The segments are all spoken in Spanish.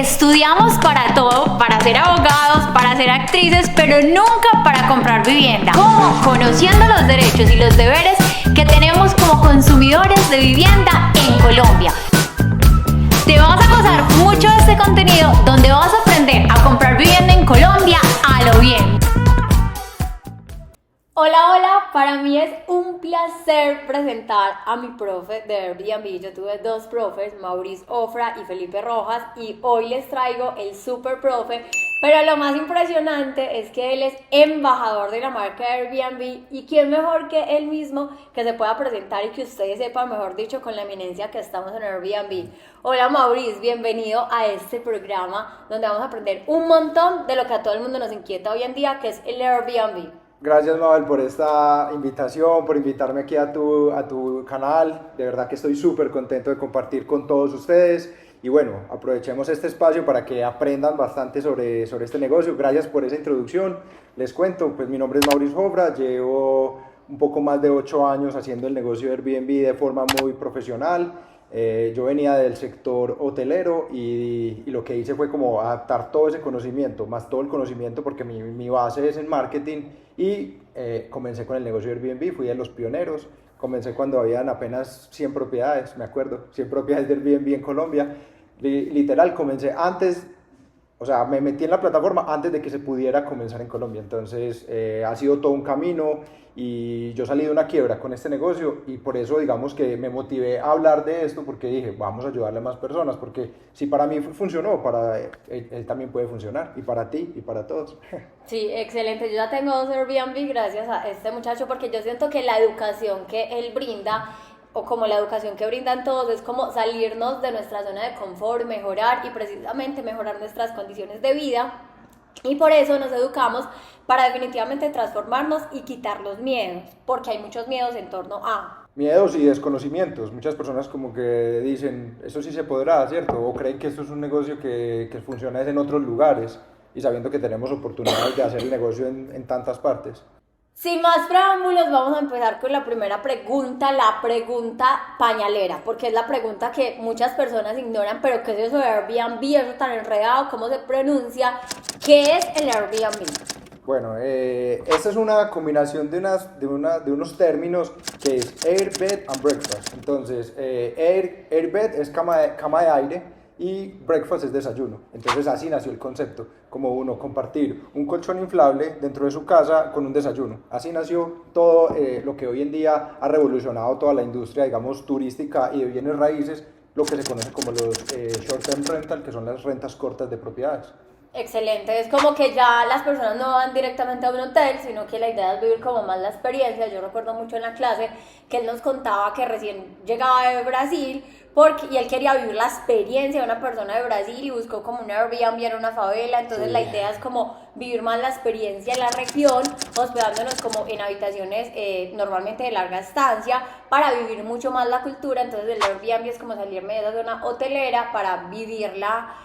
Estudiamos para todo, para ser abogados, para ser actrices, pero nunca para comprar vivienda. ¿Cómo? Conociendo los derechos y los deberes que tenemos como consumidores de vivienda en Colombia. Te vamos a pasar mucho de este contenido donde vas a aprender a comprar vivienda en Colombia a lo bien. Hola, para mí es un placer presentar a mi profe de Airbnb. Yo tuve dos profes, Maurice Ofra y Felipe Rojas, y hoy les traigo el super profe. Pero lo más impresionante es que él es embajador de la marca Airbnb, y quién mejor que él mismo que se pueda presentar y que ustedes sepan, mejor dicho, con la eminencia que estamos en Airbnb. Hola Maurice, bienvenido a este programa donde vamos a aprender un montón de lo que a todo el mundo nos inquieta hoy en día, que es el Airbnb. Gracias, Mabel, por esta invitación, por invitarme aquí a tu canal. De verdad que estoy súper contento de compartir con todos ustedes. Y bueno, aprovechemos este espacio para que aprendan bastante sobre este negocio. Gracias por esa introducción. Les cuento, pues mi nombre es Maurice Ofra, llevo un poco más de 8 años haciendo el negocio de Airbnb de forma muy profesional. Yo venía del sector hotelero y lo que hice fue como adaptar todo ese conocimiento, más todo el conocimiento, porque mi base es en marketing, y comencé con el negocio de Airbnb. Fui de los pioneros. Comencé cuando habían apenas 100 propiedades, me acuerdo, 100 propiedades de Airbnb en Colombia. Literal, comencé antes, o sea, me metí en la plataforma antes de que se pudiera comenzar en Colombia. Entonces ha sido todo un camino, y yo salí de una quiebra con este negocio, y por eso digamos que me motivé a hablar de esto, porque dije, vamos a ayudarle a más personas, porque si para mí funcionó, para él también puede funcionar, y para ti y para todos. Sí, excelente. Yo ya tengo 2 Airbnb gracias a este muchacho, porque yo siento que la educación que él brinda, o como la educación que brindan todos, es como salirnos de nuestra zona de confort, mejorar y precisamente mejorar nuestras condiciones de vida. Y por eso nos educamos para definitivamente transformarnos y quitar los miedos, porque hay muchos miedos en torno a... Miedos y desconocimientos. Muchas personas como que dicen, eso sí se podrá, ¿cierto? O creen que esto es un negocio que funciona en otros lugares, y sabiendo que tenemos oportunidades de hacer el negocio en tantas partes. Sin más preámbulos, vamos a empezar con la primera pregunta, la pregunta pañalera, porque es la pregunta que muchas personas ignoran. Pero ¿qué es eso de Airbnb? Eso tan enredado, ¿cómo se pronuncia? ¿Qué es el Airbnb? Bueno, esta es una combinación de unos términos, que es Air, Bed and Breakfast. Entonces, Air Bed es cama de aire, y breakfast es desayuno. Entonces así nació el concepto, como uno compartir un colchón inflable dentro de su casa con un desayuno. Así nació todo lo que hoy en día ha revolucionado toda la industria, digamos, turística y de bienes raíces, lo que se conoce como los short-term rental, que son las rentas cortas de propiedades. Excelente, es como que ya las personas no van directamente a un hotel, sino que la idea es vivir como más la experiencia. Yo recuerdo mucho en la clase que él nos contaba que recién llegaba de Brasil, y él quería vivir la experiencia de una persona de Brasil, y buscó como un Airbnb en una favela. Entonces sí, la idea es como vivir más la experiencia en la región, hospedándonos como en habitaciones normalmente de larga estancia, para vivir mucho más la cultura. Entonces el Airbnb es como salirme de esa zona hotelera para vivirla,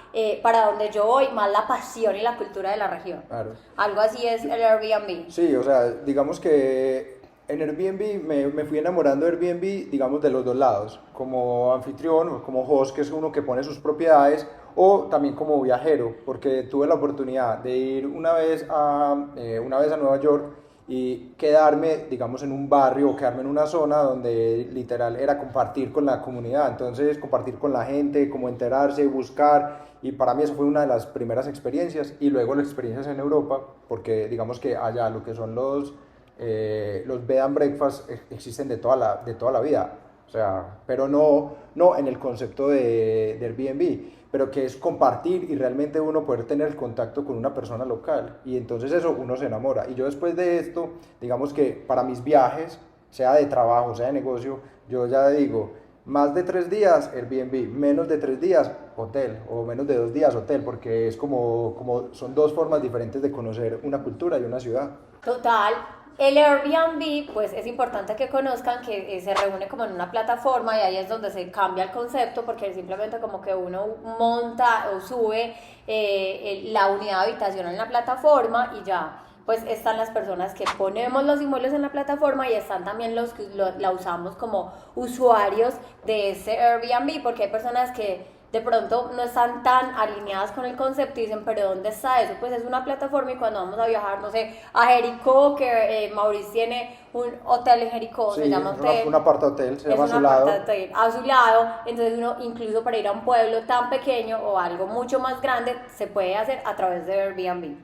para donde yo voy, más la pasión y la cultura de la región. Claro. Algo así es el Airbnb. Sí, o sea, digamos que en Airbnb me fui enamorando de Airbnb, digamos, de los dos lados, como anfitrión o como host, que es uno que pone sus propiedades, o también como viajero, porque tuve la oportunidad de ir una vez a Nueva York y quedarme, digamos, en un barrio, o quedarme en una zona donde literal era compartir con la comunidad. Entonces compartir con la gente, como enterarse, buscar, y para mí eso fue una de las primeras experiencias. Y luego las experiencias en Europa, porque digamos que allá lo que son los bed and breakfast existen de toda la vida, o sea, pero no en el concepto de Airbnb, pero que es compartir y realmente uno poder tener el contacto con una persona local, y entonces eso uno se enamora. Y yo después de esto, digamos que para mis viajes, sea de trabajo, sea de negocio, yo ya digo, más de 3 días Airbnb, menos de 3 días hotel, o menos de 2 días hotel, porque es como son dos formas diferentes de conocer una cultura y una ciudad. Total. El Airbnb, pues es importante que conozcan que se reúne como en una plataforma, y ahí es donde se cambia el concepto, porque simplemente como que uno monta o sube la unidad de habitación en la plataforma, y ya pues están las personas que ponemos los inmuebles en la plataforma, y están también los que la usamos como usuarios de ese Airbnb, porque hay personas que de pronto no están tan alineadas con el concepto y dicen, pero ¿dónde está eso? Pues es una plataforma y cuando vamos a viajar, no sé, a Jericó, que Maurice tiene un hotel en Jericó, Sí, se llama hotel. un apartahotel, se Es llama a un su lado. apartahotel a su lado, entonces uno incluso para ir a un pueblo tan pequeño o algo mucho más grande se puede hacer a través de Airbnb.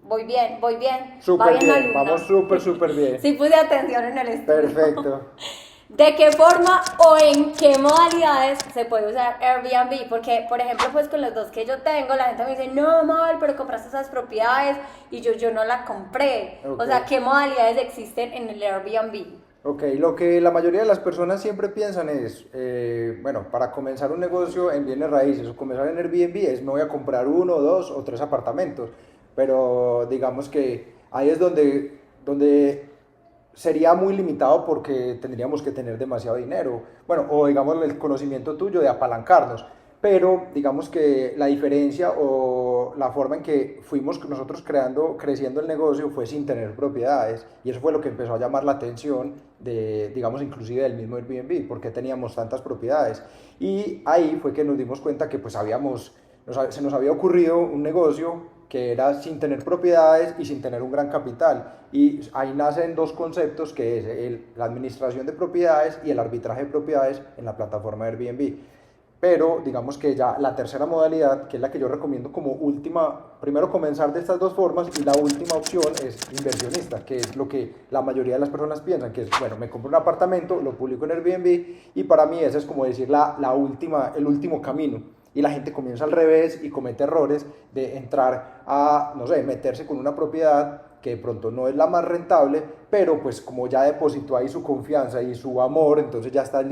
Voy bien, va bien Súper bien, alumna. vamos súper bien. Sí puse atención en el estudio. Perfecto. ¿De qué forma o en qué modalidades se puede usar Airbnb? Porque, por ejemplo, pues con los dos que yo tengo, la gente me dice, no, mal, pero compraste esas propiedades y yo no la compré. Ok. O sea, ¿qué modalidades existen en el Airbnb? Ok, lo que la mayoría de las personas siempre piensan es, bueno, para comenzar un negocio en bienes raíces o comenzar en Airbnb es me voy a comprar 1, 2 o 3 apartamentos, pero digamos que ahí es donde sería muy limitado porque tendríamos que tener demasiado dinero, bueno, o digamos el conocimiento tuyo de apalancarnos, pero digamos que la diferencia o la forma en que fuimos nosotros creciendo el negocio fue sin tener propiedades y eso fue lo que empezó a llamar la atención de, digamos, inclusive del mismo Airbnb, porque teníamos tantas propiedades y ahí fue que nos dimos cuenta que pues se nos había ocurrido un negocio que era sin tener propiedades y sin tener un gran capital. Y ahí nacen dos conceptos, que es la administración de propiedades y el arbitraje de propiedades en la plataforma Airbnb. Pero digamos que ya la tercera modalidad, que es la que yo recomiendo como última, primero comenzar de estas dos formas y la última opción es inversionista, que es lo que la mayoría de las personas piensan, que es, bueno, me compro un apartamento, lo publico en Airbnb y para mí ese es como decir el último camino. Y la gente comienza al revés y comete errores de entrar a, no sé, meterse con una propiedad que de pronto no es la más rentable, pero pues como ya depositó ahí su confianza y su amor, entonces ya está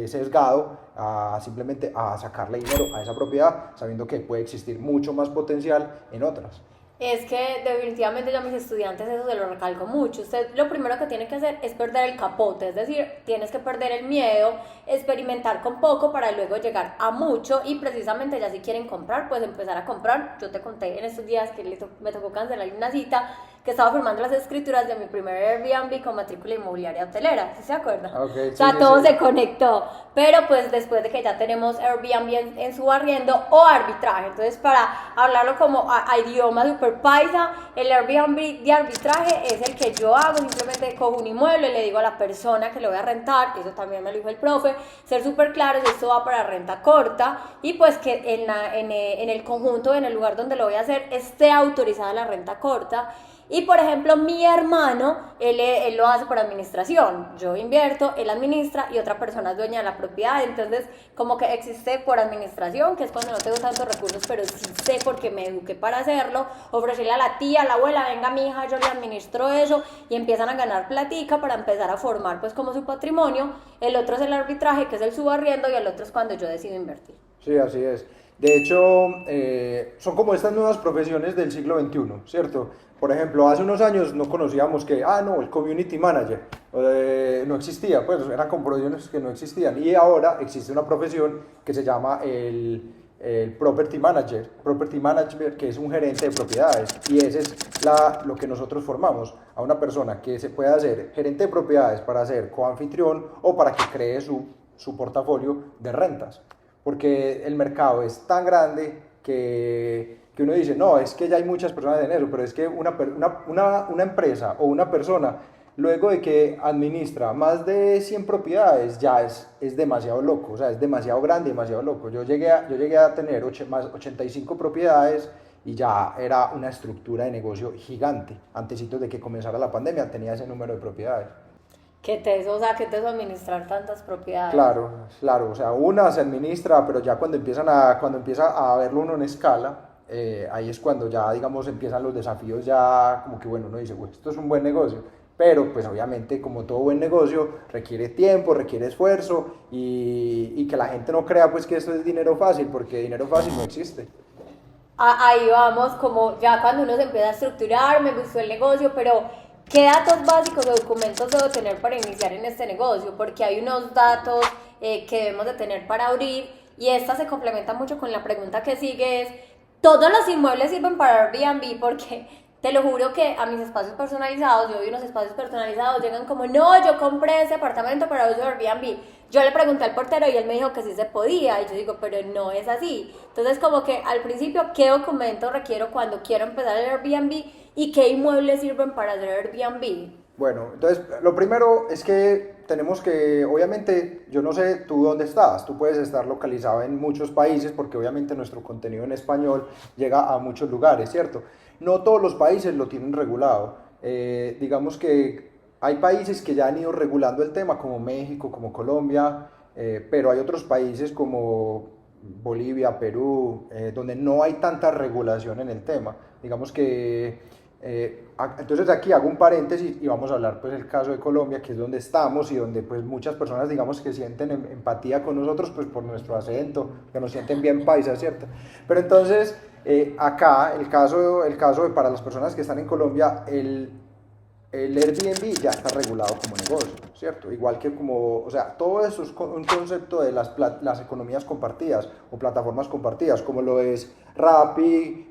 sesgado a simplemente a sacarle dinero a esa propiedad, sabiendo que puede existir mucho más potencial en otras. Es que definitivamente yo a mis estudiantes eso se lo recalco mucho. Usted lo primero que tiene que hacer es perder el capote, es decir, tienes que perder el miedo, experimentar con poco para luego llegar a mucho y precisamente ya si quieren comprar, pues empezar a comprar. Yo te conté en estos días que me tocó cancelar una cita, que estaba firmando las escrituras de mi primer Airbnb con matrícula inmobiliaria hotelera, ¿sí se acuerdan? Okay, o sea, sí, todo sí. se conectó, pero pues después de que ya tenemos Airbnb en su arriendo o arbitraje, entonces para hablarlo como a idioma super paisa, el Airbnb de arbitraje es el que yo hago, simplemente cojo un inmueble, le digo a la persona que lo voy a rentar, eso también me lo dijo el profe, ser súper claros, esto va para renta corta y pues que en el conjunto, en el lugar donde lo voy a hacer, esté autorizada la renta corta. Y por ejemplo, mi hermano, él lo hace por administración. Yo invierto, él administra y otra persona es dueña de la propiedad. Entonces, como que existe por administración, que es cuando no tengo tantos recursos, pero sí sé porque me eduqué para hacerlo. Ofrecerle a la tía, a la abuela, venga mi hija, yo le administro eso y empiezan a ganar platica para empezar a formar pues como su patrimonio. El otro es el arbitraje, que es el subarriendo, y el otro es cuando yo decido invertir. Sí, así es. De hecho, son como estas nuevas profesiones del siglo XXI, ¿cierto? Por ejemplo, hace unos años no conocíamos que, no, el community manager no existía, pues eran como profesiones que no existían. Y ahora existe una profesión que se llama el property manager, que es un gerente de propiedades. Y ese es lo que nosotros formamos, a una persona que se puede hacer gerente de propiedades para ser coanfitrión o para que cree su portafolio de rentas. Porque el mercado es tan grande que uno dice, no, es que ya hay muchas personas en eso, pero es que una empresa o una persona, luego de que administra más de 100 propiedades, ya es demasiado loco, o sea, es demasiado grande, demasiado loco. Yo llegué a tener más 85 propiedades y ya era una estructura de negocio gigante. Antecitos de que comenzara la pandemia tenía ese número de propiedades. ¿Qué te eso administrar tantas propiedades? Claro, o sea, una se administra, pero ya cuando empieza a verlo uno en escala, ahí es cuando ya, digamos, empiezan los desafíos ya, como que bueno, uno dice, esto es un buen negocio, pero pues obviamente como todo buen negocio requiere tiempo, requiere esfuerzo y que la gente no crea pues que esto es dinero fácil, porque dinero fácil no existe. Ahí vamos, como ya cuando uno se empieza a estructurar, me gustó el negocio, pero ¿qué datos básicos o documentos debo tener para iniciar en este negocio? Porque hay unos datos que debemos de tener para abrir y esta se complementa mucho con la pregunta que sigue es, ¿todos los inmuebles sirven para Airbnb? Porque te lo juro que a mis espacios personalizados, yo vi unos espacios personalizados, llegan como, no, yo compré ese apartamento para uso de Airbnb, Yo le pregunté al portero y él me dijo que sí se podía, y yo digo, pero no es así. Entonces, como que al principio, ¿qué documento requiero cuando quiero empezar el Airbnb y qué inmuebles sirven para hacer Airbnb? Bueno, entonces lo primero es que tenemos que, obviamente, yo no sé tú dónde estás, tú puedes estar localizado en muchos países porque obviamente nuestro contenido en español llega a muchos lugares, ¿cierto? No todos los países lo tienen regulado. Digamos que hay países que ya han ido regulando el tema, como México, como Colombia, pero hay otros países como Bolivia, Perú, donde no hay tanta regulación en el tema. Digamos que entonces aquí hago un paréntesis y vamos a hablar pues el caso de Colombia, que es donde estamos y donde pues muchas personas digamos que sienten empatía con nosotros pues por nuestro acento, que nos sienten bien paisas, ¿cierto? Pero entonces acá el caso de, para las personas que están en Colombia, el Airbnb ya está regulado como negocio, ¿cierto? Igual que como, o sea, todo eso es un concepto de las economías compartidas o plataformas compartidas, como lo es Rappi,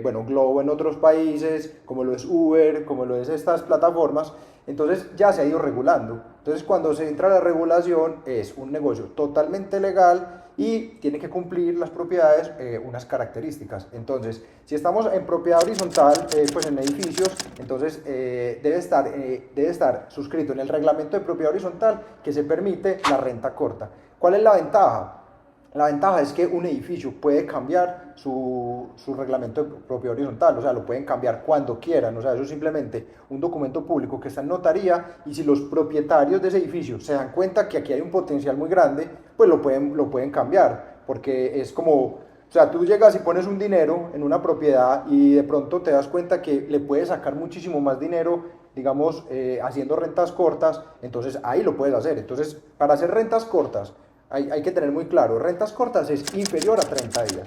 bueno, Globo en otros países, como lo es Uber, como lo es estas plataformas. Entonces ya se ha ido regulando. Entonces cuando se entra a la regulación es un negocio totalmente legal y tiene que cumplir las propiedades unas características. Si estamos en propiedad horizontal, pues en edificios, entonces debe estar suscrito en el reglamento de propiedad horizontal que se permite la renta corta. ¿Cuál es la ventaja? La ventaja es que un edificio puede cambiar su reglamento de propiedad horizontal, o sea, lo pueden cambiar cuando quieran, o sea, eso es simplemente un documento público que está en notaría y si los propietarios de ese edificio se dan cuenta que aquí hay un potencial muy grande, pues lo pueden cambiar, porque es como, o sea, tú llegas y pones un dinero en una propiedad y de pronto te das cuenta que le puedes sacar muchísimo más dinero, digamos, haciendo rentas cortas, entonces ahí lo puedes hacer. Entonces, para hacer rentas cortas, hay que tener muy claro, rentas cortas es inferior a 30 días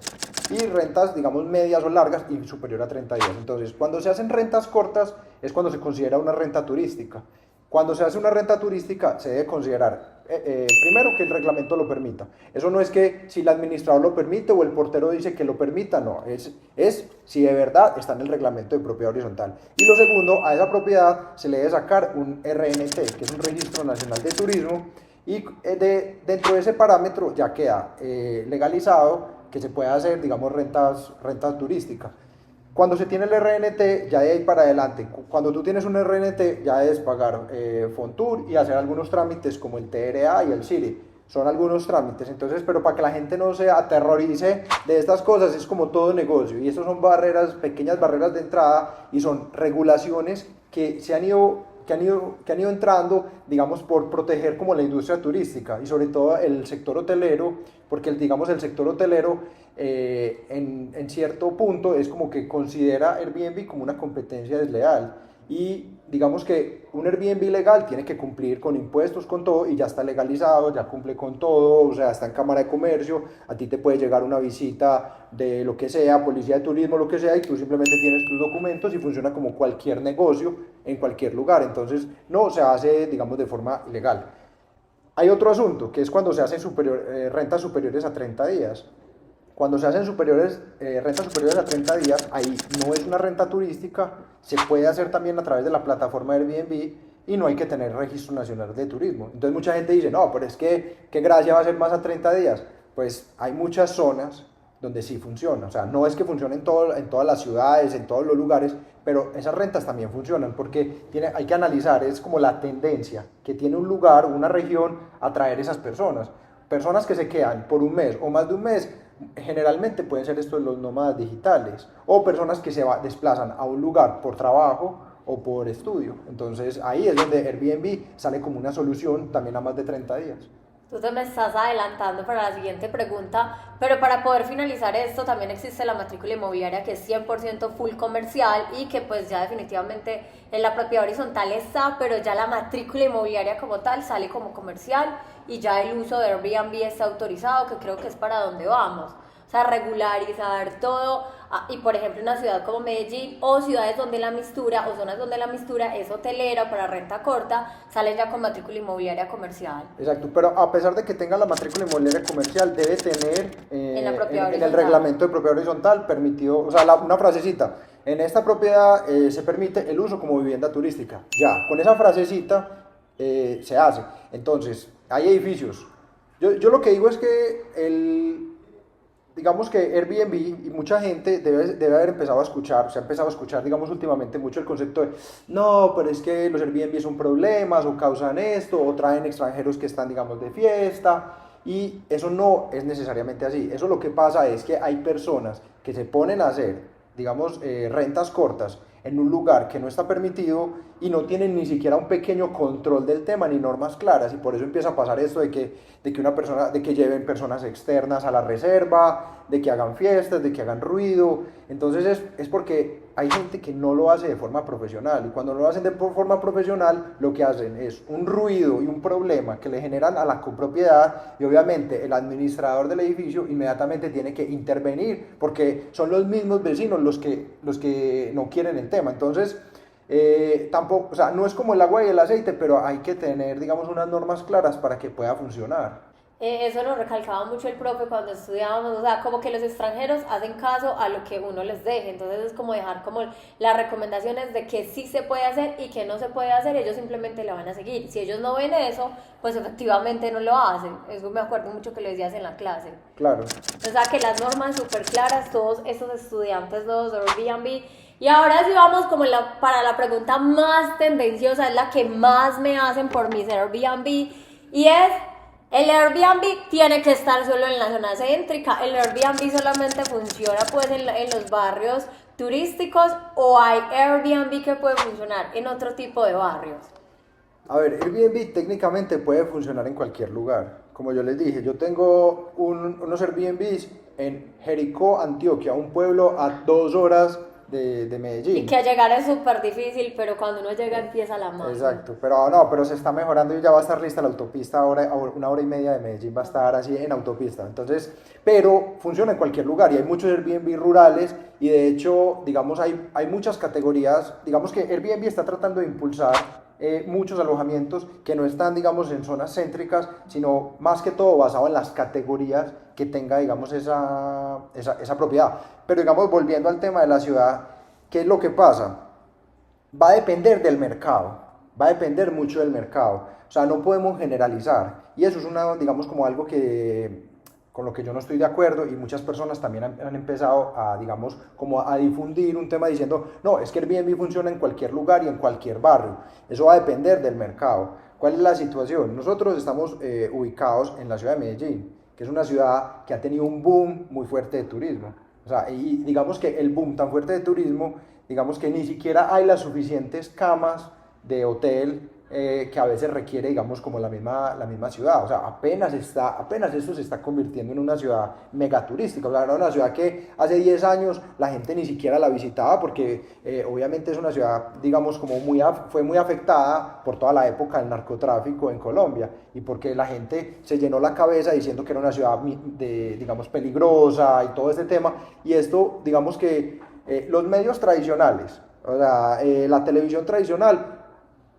y rentas, digamos, medias o largas y superior a 30 días. Entonces, cuando se hacen rentas cortas es cuando se considera una renta turística. Cuando se hace una renta turística se debe considerar, primero, que el reglamento lo permita. Eso no es que si el administrador lo permite o el portero dice que lo permita, no, es si de verdad está en el reglamento de propiedad horizontal. Y lo segundo, a esa propiedad se le debe sacar un RNT, que es un Registro Nacional de Turismo, y dentro de ese parámetro ya queda legalizado que se pueda hacer, digamos, rentas turísticas. Cuando se tiene el RNT, ya de ahí para adelante, cuando tú tienes un RNT, ya debes pagar Fontur y hacer algunos trámites como el TRA y el CIRI. Son algunos trámites, entonces, pero para que la gente no se aterrorice de estas cosas, es como todo negocio, y estos son barreras, pequeñas barreras de entrada, y son regulaciones que han ido entrando, digamos, por proteger como la industria turística y sobre todo el sector hotelero, porque digamos el sector hotelero en cierto punto es como que considera Airbnb como una competencia desleal y digamos que un Airbnb legal tiene que cumplir con impuestos, con todo, y ya está legalizado, ya cumple con todo, o sea, está en Cámara de Comercio, a ti te puede llegar una visita de lo que sea, policía de turismo, lo que sea, y tú simplemente tienes tus documentos y funciona como cualquier negocio en cualquier lugar, entonces no se hace, digamos, de forma ilegal. Hay otro asunto, que es cuando se hacen rentas superiores a 30 días. Cuando se hacen rentas superiores a 30 días, ahí no es una renta turística, se puede hacer también a través de la plataforma Airbnb y no hay que tener registro nacional de turismo. Entonces mucha gente dice, no, pero es que, ¿qué gracia va a ser más a 30 días? Pues hay muchas zonas donde sí funciona, o sea, no es que funcione en todas las ciudades, en todos los lugares, pero esas rentas también funcionan porque hay que analizar, es como la tendencia que tiene un lugar, una región, a traer esas personas. Personas que se quedan por un mes o más de un mes, generalmente pueden ser estos los nómadas digitales o personas que desplazan a un lugar por trabajo o por estudio. Entonces ahí es donde Airbnb sale como una solución también a más de 30 días. Tú te me estás adelantando para la siguiente pregunta, pero para poder finalizar esto también existe la matrícula inmobiliaria que es 100% full comercial y que pues ya definitivamente en la propiedad horizontal está, pero ya la matrícula inmobiliaria como tal sale como comercial y ya el uso de Airbnb está autorizado, que creo que es para donde vamos. O sea, regularizar todo, y por ejemplo una ciudad como Medellín o ciudades donde la mistura o zonas donde la mistura es hotelera para renta corta, salen ya con matrícula inmobiliaria comercial. Exacto, pero a pesar de que tenga la matrícula inmobiliaria comercial, debe tener en el reglamento de propiedad horizontal permitido, o sea, una frasecita, en esta propiedad se permite el uso como vivienda turística. Ya, con esa frasecita se hace. Entonces, hay edificios. Yo lo que digo es que digamos que Airbnb y mucha gente debe haber empezado a escuchar, se ha empezado a escuchar, digamos, últimamente mucho el concepto de, no, pero es que los Airbnb son problemas, o causan esto, o traen extranjeros que están, digamos, de fiesta, y eso no es necesariamente así. Eso lo que pasa es que hay personas que se ponen a hacer, digamos, rentas cortas en un lugar que no está permitido y no tienen ni siquiera un pequeño control del tema ni normas claras, y por eso empieza a pasar esto de que lleven personas externas a la reserva, de que hagan fiestas, de que hagan ruido. Entonces es porque hay gente que no lo hace de forma profesional, y cuando no lo hacen de forma profesional, lo que hacen es un ruido y un problema que le generan a la copropiedad, y obviamente el administrador del edificio inmediatamente tiene que intervenir porque son los mismos vecinos los que no quieren el tema. Entonces tampoco, o sea, no es como el agua y el aceite, pero hay que tener, digamos, unas normas claras para que pueda funcionar. Eso lo recalcaba mucho el profe cuando estudiábamos, o sea, como que los extranjeros hacen caso a lo que uno les deje, entonces es como dejar como las recomendaciones de que sí se puede hacer y que no se puede hacer, ellos simplemente la van a seguir. Si ellos no ven eso, pues efectivamente no lo hacen. Eso me acuerdo mucho que lo decías en la clase. Claro. O sea, que las normas súper claras, todos estos estudiantes nuevos de Airbnb. Y ahora sí vamos como para la pregunta más tendenciosa, es la que más me hacen por mis Airbnb, y es: ¿el Airbnb tiene que estar solo en la zona céntrica? ¿El Airbnb solamente funciona pues en los barrios turísticos, o hay Airbnb que puede funcionar en otro tipo de barrios? A ver, Airbnb técnicamente puede funcionar en cualquier lugar. Como yo les dije, yo tengo unos Airbnbs en Jericó, Antioquia, un pueblo a 2 horas de Medellín. Y que llegar es súper difícil, pero cuando uno llega empieza la magia. Exacto, pero no, pero se está mejorando y ya va a estar lista la autopista ahora, 1 hora y media de Medellín va a estar así en autopista. Entonces, pero funciona en cualquier lugar, y hay muchos Airbnb rurales, y de hecho, digamos, hay muchas categorías. Digamos que Airbnb está tratando de impulsar muchos alojamientos que no están, digamos, en zonas céntricas, sino más que todo basado en las categorías que tenga, digamos, esa propiedad. Pero, digamos, volviendo al tema de la ciudad, ¿qué es lo que pasa? Va a depender del mercado, va a depender mucho del mercado. O sea, no podemos generalizar, y eso es digamos, como algo con lo que yo no estoy de acuerdo, y muchas personas también han empezado a, digamos, como a difundir un tema diciendo, no, es que Airbnb funciona en cualquier lugar y en cualquier barrio. Eso va a depender del mercado. ¿Cuál es la situación? Nosotros estamos ubicados en la ciudad de Medellín, que es una ciudad que ha tenido un boom muy fuerte de turismo. O sea, y digamos que el boom tan fuerte de turismo, digamos que ni siquiera hay las suficientes camas de hotel que a veces requiere, digamos, como la misma ciudad. O sea, apenas esto se está convirtiendo en una ciudad megaturística. O sea, era una ciudad que hace 10 años la gente ni siquiera la visitaba, porque obviamente es una ciudad, digamos, como fue muy afectada por toda la época del narcotráfico en Colombia, y porque la gente se llenó la cabeza diciendo que era una ciudad, digamos, peligrosa y todo este tema. Y esto, digamos que los medios tradicionales, o sea, la televisión tradicional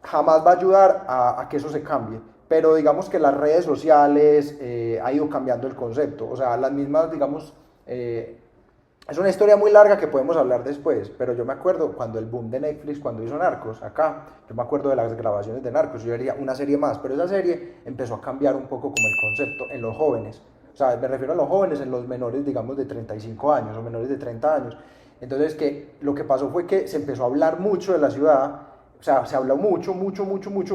jamás va a ayudar a que eso se cambie, pero digamos que las redes sociales ha ido cambiando el concepto. O sea, las mismas, digamos, es una historia muy larga que podemos hablar después, pero yo me acuerdo cuando el boom de Netflix, cuando hizo Narcos acá, yo me acuerdo de las grabaciones de Narcos, yo diría una serie más, pero esa serie empezó a cambiar un poco como el concepto en los jóvenes. O sea, me refiero a los jóvenes, en los menores, digamos, de 35 años o menores de 30 años. Entonces, que lo que pasó fue que se empezó a hablar mucho de la ciudad. O sea, se habló mucho,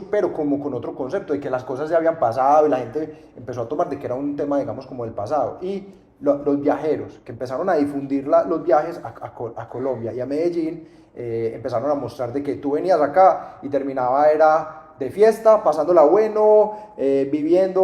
pero como con otro concepto, de que las cosas ya habían pasado, y la gente empezó a tomar de que era un tema, digamos, como del pasado. Y los viajeros, que empezaron a difundir los viajes a Colombia y a Medellín, empezaron a mostrar de que tú venías acá y terminaba era de fiesta, pasándola bueno, viviendo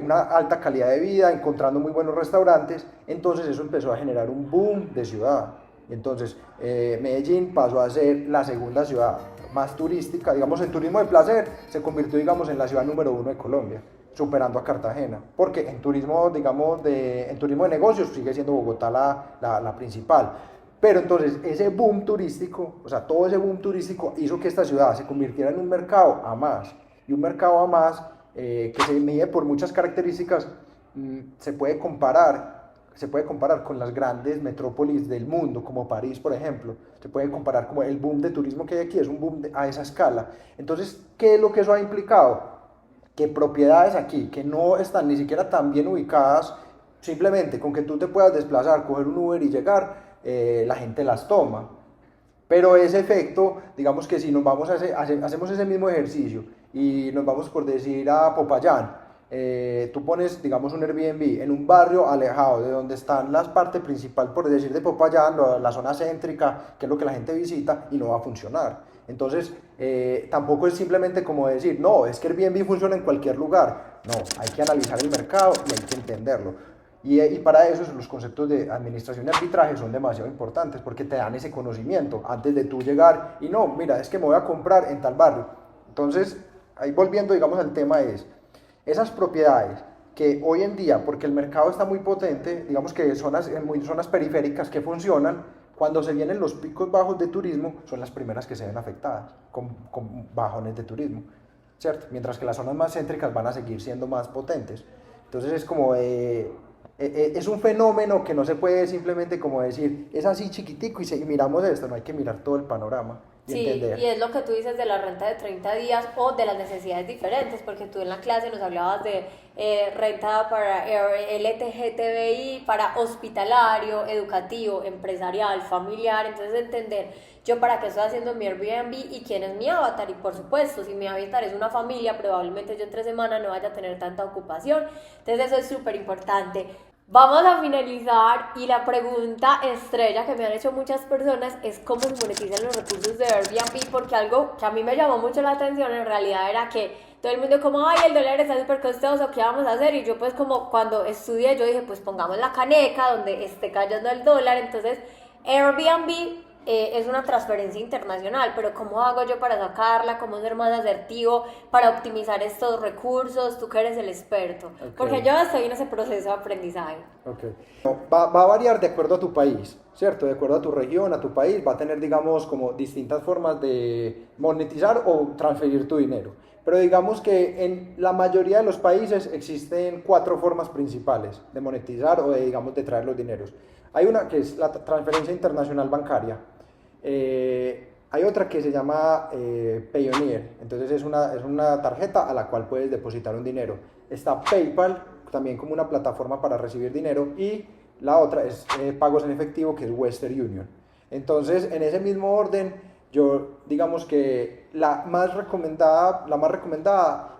una alta calidad de vida, encontrando muy buenos restaurantes. Entonces eso empezó a generar un boom de ciudad. Entonces Medellín pasó a ser la segunda ciudad más turística, digamos, en turismo de placer, se convirtió, digamos, en la ciudad número 1 de Colombia, superando a Cartagena, porque en turismo, digamos, en turismo de negocios sigue siendo Bogotá la principal. Pero entonces ese boom turístico, o sea, todo ese boom turístico hizo que esta ciudad se convirtiera en un mercado a más, y un mercado a más que se mide por muchas características. Se puede comparar con las grandes metrópolis del mundo, como París, por ejemplo. Se puede comparar como el boom de turismo que hay aquí, es un boom a esa escala. Entonces, ¿qué es lo que eso ha implicado? que propiedades aquí que no están ni siquiera tan bien ubicadas, simplemente con que tú te puedas desplazar, coger un Uber y llegar, la gente las toma. Pero ese efecto, digamos que si nos vamos hacemos ese mismo ejercicio y nos vamos por decir a Popayán, tú pones, digamos, un Airbnb en un barrio alejado de donde están las partes principal, por decir, de Popayán, la zona céntrica, que es lo que la gente visita, y no va a funcionar. Entonces, tampoco es simplemente como decir, no, es que Airbnb funciona en cualquier lugar. No, hay que analizar el mercado y hay que entenderlo. Y para eso los conceptos de administración y arbitraje son demasiado importantes porque te dan ese conocimiento antes de tú llegar y no, mira, es que me voy a comprar en tal barrio. Entonces, ahí volviendo, digamos, al tema es, esas propiedades que hoy en día, porque el mercado está muy potente, digamos que zonas periféricas que funcionan, cuando se vienen los picos bajos de turismo, son las primeras que se ven afectadas, con bajones de turismo, ¿cierto? Mientras que las zonas más céntricas van a seguir siendo más potentes. Entonces es como, es un fenómeno que no se puede simplemente como decir, es así chiquitico y miramos esto, no hay que mirar todo el panorama. Sí, y es lo que tú dices de la renta de 30 días o de las necesidades diferentes, porque tú en la clase nos hablabas de renta para LGTBI, para hospitalario, educativo, empresarial, familiar, entonces entender yo para qué estoy haciendo mi Airbnb y quién es mi avatar, y por supuesto, si mi avatar es una familia, probablemente yo en 3 semanas no vaya a tener tanta ocupación, entonces eso es súper importante. Vamos a finalizar y la pregunta estrella que me han hecho muchas personas es cómo se monetizan los recursos de Airbnb, porque algo que a mí me llamó mucho la atención en realidad era que todo el mundo como, ay, el dólar está súper costoso, ¿qué vamos a hacer? Y yo pues como cuando estudié yo dije, pues pongamos la caneca donde esté cayendo el dólar, entonces Airbnb es una transferencia internacional, pero ¿cómo hago yo para sacarla? ¿Cómo ser más asertivo para optimizar estos recursos? Tú que eres el experto, okay. Porque yo estoy en ese proceso de aprendizaje. Okay. Va a variar de acuerdo a tu país, ¿cierto? De acuerdo a tu región, a tu país, va a tener, digamos, como distintas formas de monetizar o transferir tu dinero. Pero digamos que en la mayoría de los países existen 4 formas principales de monetizar o de, digamos, de traer los dineros. Hay una que es la transferencia internacional bancaria. Hay otra que se llama Payoneer, entonces es una tarjeta a la cual puedes depositar un dinero. Está PayPal, también como una plataforma para recibir dinero, y la otra es pagos en efectivo, que es Western Union. Entonces, en ese mismo orden, yo digamos que la más recomendada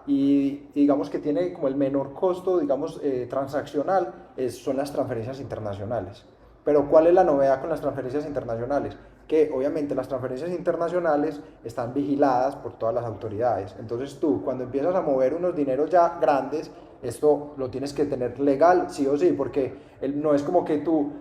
y digamos que tiene como el menor costo, digamos, transaccional, son las transferencias internacionales. Pero ¿cuál es la novedad con las transferencias internacionales? Que obviamente las transferencias internacionales están vigiladas por todas las autoridades. Entonces tú, cuando empiezas a mover unos dineros ya grandes, esto lo tienes que tener legal, sí o sí, porque no es como que tú,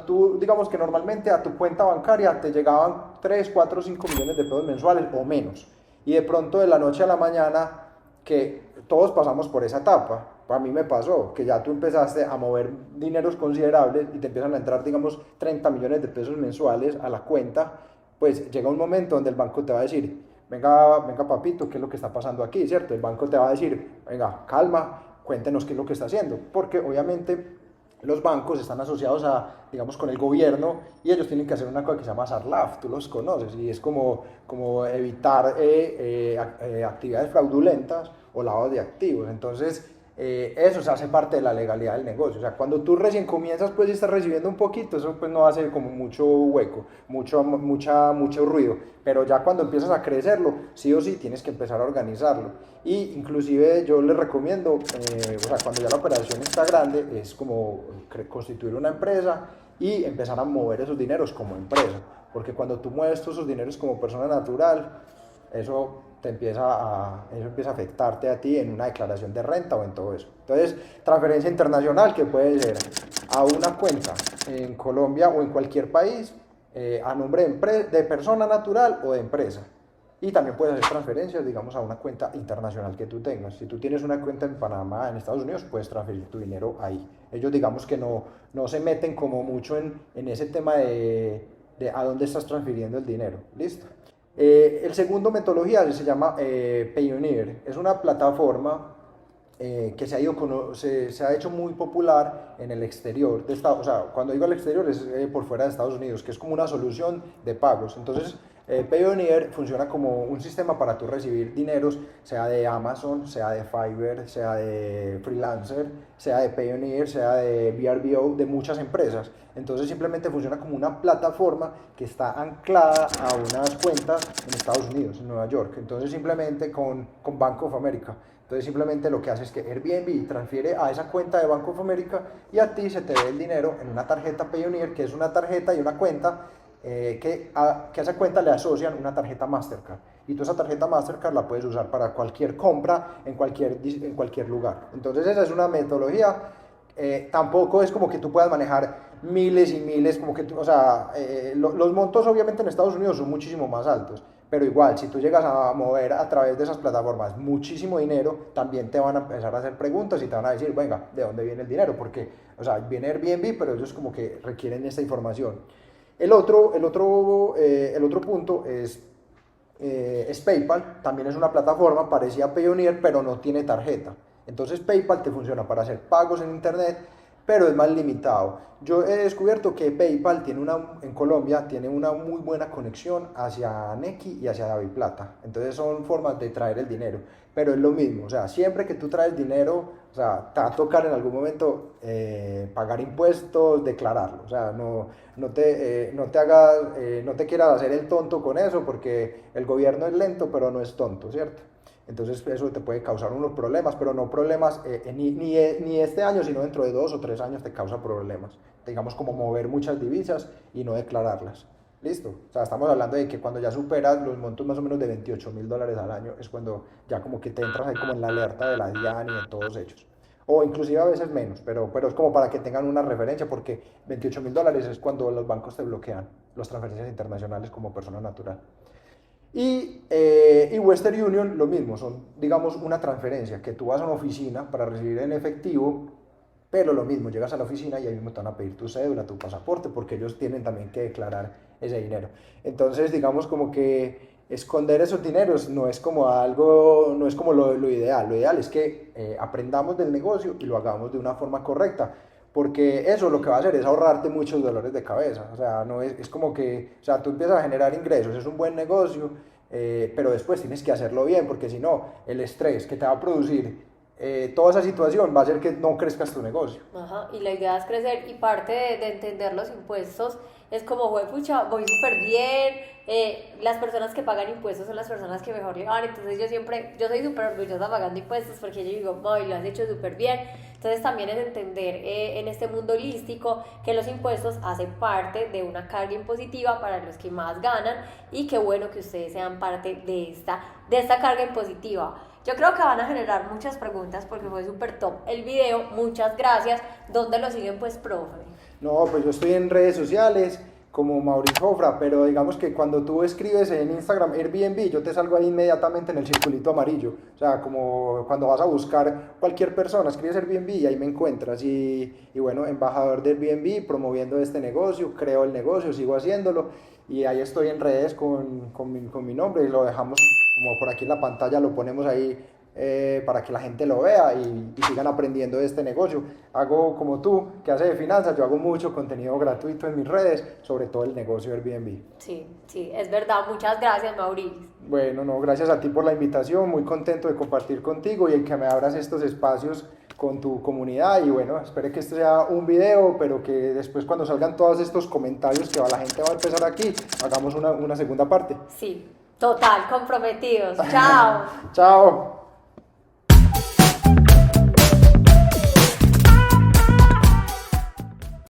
tú digamos que normalmente a tu cuenta bancaria te llegaban 3, 4, 5 millones de pesos mensuales o menos. Y de pronto de la noche a la mañana, que todos pasamos por esa etapa. A mí me pasó que ya tú empezaste a mover dineros considerables y te empiezan a entrar, digamos, 30 millones de pesos mensuales a la cuenta, pues llega un momento donde el banco te va a decir, venga papito, ¿qué es lo que está pasando aquí? ¿Cierto? El banco te va a decir, venga, calma, cuéntenos qué es lo que está haciendo, porque obviamente los bancos están asociados digamos, con el gobierno, y ellos tienen que hacer una cosa que se llama SARLAF, tú los conoces, y es como evitar actividades fraudulentas o lavado de activos. Entonces, eso se hace parte de la legalidad del negocio. O sea, cuando tú recién comienzas, pues, y estás recibiendo un poquito, eso pues no hace como mucho hueco, mucho ruido. Pero ya cuando empiezas a crecerlo, sí o sí tienes que empezar a organizarlo. Y inclusive yo les recomiendo, o sea, cuando ya la operación está grande, es como constituir una empresa y empezar a mover esos dineros como empresa. Porque cuando tú mueves todos esos dineros como persona natural, eso empieza a afectarte a ti en una declaración de renta o en todo eso. Entonces, transferencia internacional, que puede ser a una cuenta en Colombia o en cualquier país, a nombre de persona natural o de empresa. Y también puedes hacer transferencias, digamos, a una cuenta internacional que tú tengas. Si tú tienes una cuenta en Panamá, en Estados Unidos, puedes transferir tu dinero ahí. Ellos, digamos que no se meten como mucho en ese tema de a dónde estás transfiriendo el dinero. ¿Listo? El segundo metodología se llama Payoneer. Es una plataforma que se ha hecho muy popular en el exterior de Estados, o sea, cuando digo el exterior es por fuera de Estados Unidos, que es como una solución de pagos. Entonces, Payoneer funciona como un sistema para tú recibir dineros, sea de Amazon, sea de Fiverr, sea de Freelancer, sea de Payoneer, sea de VRBO, de muchas empresas. Entonces simplemente funciona como una plataforma que está anclada a unas cuentas en Estados Unidos, en Nueva York. Entonces simplemente con Bank of America. Entonces simplemente lo que hace es que Airbnb transfiere a esa cuenta de Bank of America y a ti se te ve el dinero en una tarjeta Payoneer, que es una tarjeta y una cuenta que a esa cuenta le asocian una tarjeta Mastercard. Y tú esa tarjeta Mastercard la puedes usar para cualquier compra en cualquier lugar. Entonces esa es una metodología. Tampoco es como que tú puedas manejar miles y miles, como que o sea, los montos obviamente en Estados Unidos son muchísimo más altos, pero igual, si tú llegas a mover a través de esas plataformas muchísimo dinero, también te van a empezar a hacer preguntas y te van a decir, venga, ¿de dónde viene el dinero? Porque, o sea, viene Airbnb, pero ellos como que requieren esta información. El otro punto es PayPal, también es una plataforma parecida a Payoneer, pero no tiene tarjeta. Entonces PayPal te funciona para hacer pagos en internet, pero es más limitado. Yo he descubierto que PayPal en Colombia tiene una muy buena conexión hacia Nequi y hacia DaviPlata. Entonces son formas de traer el dinero, pero es lo mismo. O sea, siempre que tú traes dinero, o sea, te va a tocar en algún momento pagar impuestos, declararlo. O sea, no te quieras hacer el tonto con eso, porque el gobierno es lento, pero no es tonto, ¿cierto? Entonces eso te puede causar unos problemas, pero no problemas ni este año, sino dentro de 2 o 3 años te causa problemas. Digamos como mover muchas divisas y no declararlas. ¿Listo? O sea, estamos hablando de que cuando ya superas los montos más o menos de $28.000 al año es cuando ya como que te entras ahí como en la alerta de la DIAN y de todos ellos. O inclusive a veces menos, pero es como para que tengan una referencia, porque $28.000 es cuando los bancos te bloquean las transferencias internacionales como persona natural. Y Western Union lo mismo, son digamos una transferencia que tú vas a una oficina para recibir en efectivo, pero lo mismo, llegas a la oficina y ahí mismo te van a pedir tu cédula, tu pasaporte, porque ellos tienen también que declarar ese dinero. Entonces digamos como que esconder esos dineros no es como algo, no es como lo ideal. Lo ideal es que aprendamos del negocio y lo hagamos de una forma correcta, porque eso lo que va a hacer es ahorrarte muchos dolores de cabeza. O sea, no es como que, o sea, tú empiezas a generar ingresos, es un buen negocio, pero después tienes que hacerlo bien, porque si no, el estrés que te va a producir toda esa situación va a hacer que no crezcas tu negocio. Ajá, y la idea es crecer, y parte de entender los impuestos es como, pucha, voy súper bien, las personas que pagan impuestos son las personas que mejor le van. Entonces yo soy súper orgullosa pagando impuestos, porque yo digo, Moy, lo has hecho súper bien. Entonces también es entender en este mundo holístico que los impuestos hacen parte de una carga impositiva para los que más ganan, y qué bueno que ustedes sean parte de esta carga impositiva. Yo creo que van a generar muchas preguntas porque fue súper top el video. Muchas gracias. ¿Dónde lo siguen, pues, profe? No, pues yo estoy en redes sociales como Mauricio Jofra, pero digamos que cuando tú escribes en Instagram Airbnb, yo te salgo ahí inmediatamente en el circulito amarillo. O sea, como cuando vas a buscar cualquier persona, escribes Airbnb y ahí me encuentras. Y bueno, embajador de Airbnb, promoviendo este negocio, creo el negocio, sigo haciéndolo. Y ahí estoy en redes con mi nombre, y lo dejamos como por aquí en la pantalla, lo ponemos ahí para que la gente lo vea y sigan aprendiendo de este negocio. Hago como tú, que hace de finanzas, yo hago mucho contenido gratuito en mis redes, sobre todo el negocio Airbnb. Sí, es verdad. Muchas gracias, Mauricio. Bueno, no, gracias a ti por la invitación, muy contento de compartir contigo y en que me abras estos espacios con tu comunidad. Y bueno, espero que este sea un video, pero que después, cuando salgan todos estos comentarios que la gente va a empezar aquí, hagamos una segunda parte. Sí, total, comprometidos. Chao. Chao.